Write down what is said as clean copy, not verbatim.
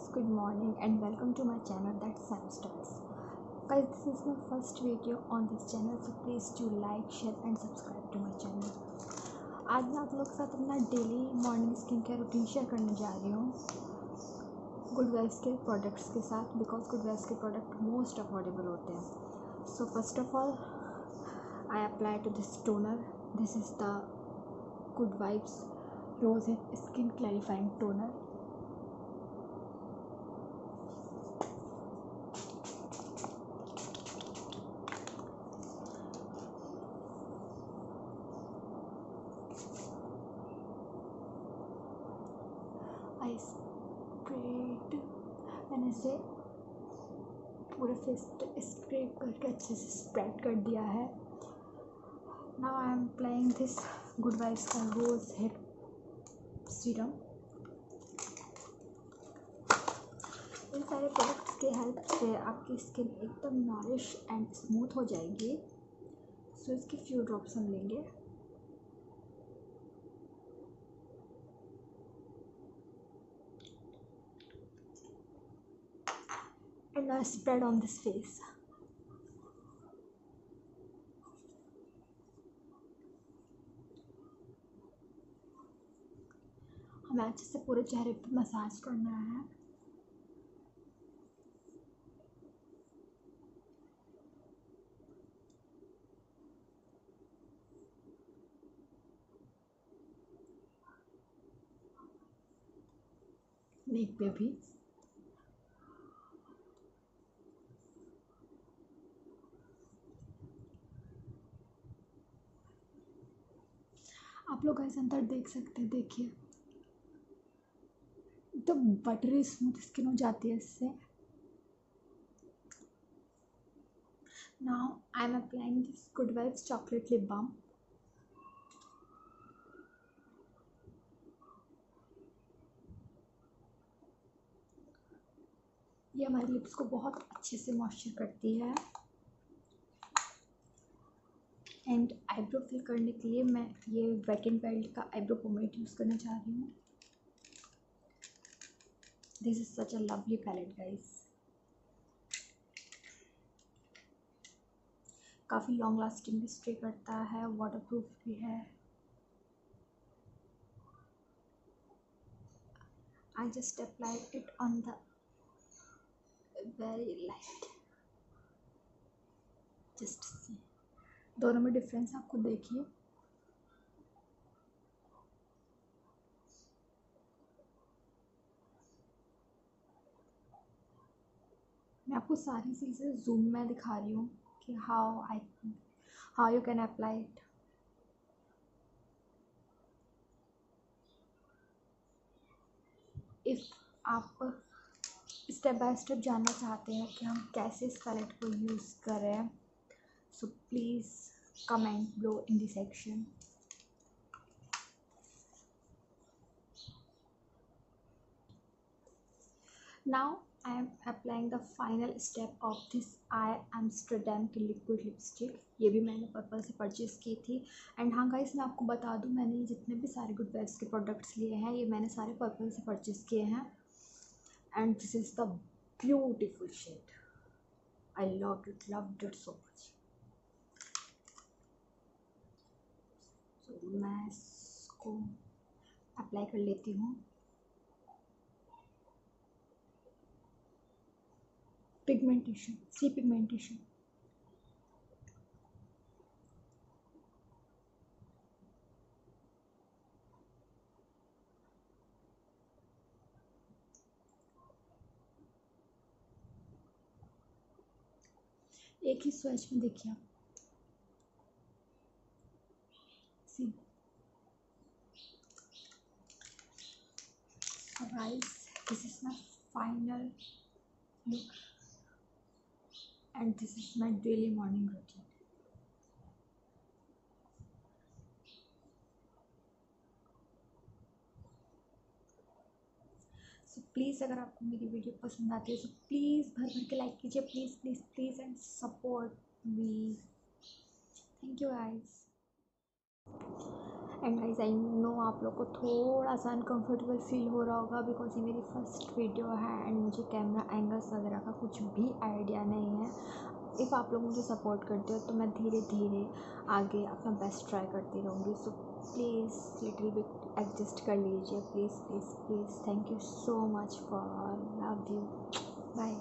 guys, good morning and welcome to my channel ThatSamStyles. Guys, this is my first video on this channel, so please do like, share and subscribe to my channel. आज मैं आप लोग के साथ अपना daily morning skin care routine share करने जा रही हूँ गुड वाइब्स के प्रोडक्ट्स के साथ, बिकॉज गुड वाइब्स के प्रोडक्ट मोस्ट अफोर्डेबल होते हैं. So first of all I apply to this toner. This is the good vibes rose skin clarifying toner. I spread, मैंने इसे पूरे फेस पे स्क्रैप करके अच्छे से स्प्रेड कर दिया है. Now I am applying this good vibes का रोज हेड सीरम. इन सारे प्रोडक्ट्स के हेल्प से आपकी स्किन एकदम नॉरिश एंड स्मूथ हो जाएगी. सो इसके फ्यू ड्रॉप्स हम लेंगे. And I spread on this face. हमें अच्छे से पूरे चेहरे पे मसाज करना है. नेक पे भी. आप लोग ऐसे अंदर देख सकते हैं, देखिए एकदम बटरी स्मूथ स्किन हो जाती है इससे. Now I am applying this good vibes chocolate lip balm. ये हमारे लिप्स को बहुत अच्छे से मॉइस्चर करती है. एंड आईब्रो फिल करने के लिए मैं ये वेट एंड वाइल्ड का आईब्रो पोमेड यूज़ करना चाह रही हूँ. This is such a lovely palette guys. काफ़ी लॉन्ग लास्टिंग भी स्टे करता है, वाटरप्रूफ भी है. I just apply it on the very light. Just see, दोनों में डिफरेंस आपको देखिए. मैं आपको सारी चीज़ें जूम में दिखा रही हूँ कि how you can apply it. If आप स्टेप बाय स्टेप जानना चाहते हैं कि हम कैसे इस पैलेट को यूज़ करें, so please comment below in the section. Now I am applying the final step of this Amsterdam की liquid lipstick. ये भी मैंने पर्पल से परचेज़ की थी. एंड हाँ गाइस, मैं आपको बता दूँ, मैंने जितने भी सारे गुड वाइब्स के प्रोडक्ट्स लिए हैं ये मैंने सारे पर्पल से परचेज़ किए हैं. And this is the beautiful shade. I loved it so much. मैं इसको अप्लाई कर लेती हूँ. पिगमेंटेशन, सी पिगमेंटेशन. एक ही स्वेच में देखिए आप. सी. So guys, this is my final look and this is my daily morning routine. So please अगर आपको मेरी वीडियो पसंद आती है तो प्लीज़ भर भर के लाइक कीजिए. Please please please and support me. Thank you guys. And guys I know आप लोग को थोड़ा सा अनकंफर्टेबल फील हो रहा होगा बिकॉज ये मेरी फर्स्ट वीडियो है एंड मुझे कैमरा एंगल्स वगैरह का कुछ भी आइडिया नहीं है। इफ़ आप लोग मुझे सपोर्ट करते हो तो मैं धीरे धीरे आगे अपना बेस्ट ट्राई करती रहूँगी। So please little bit adjust कर लीजिए, please please please. Thank you so much for love you, bye.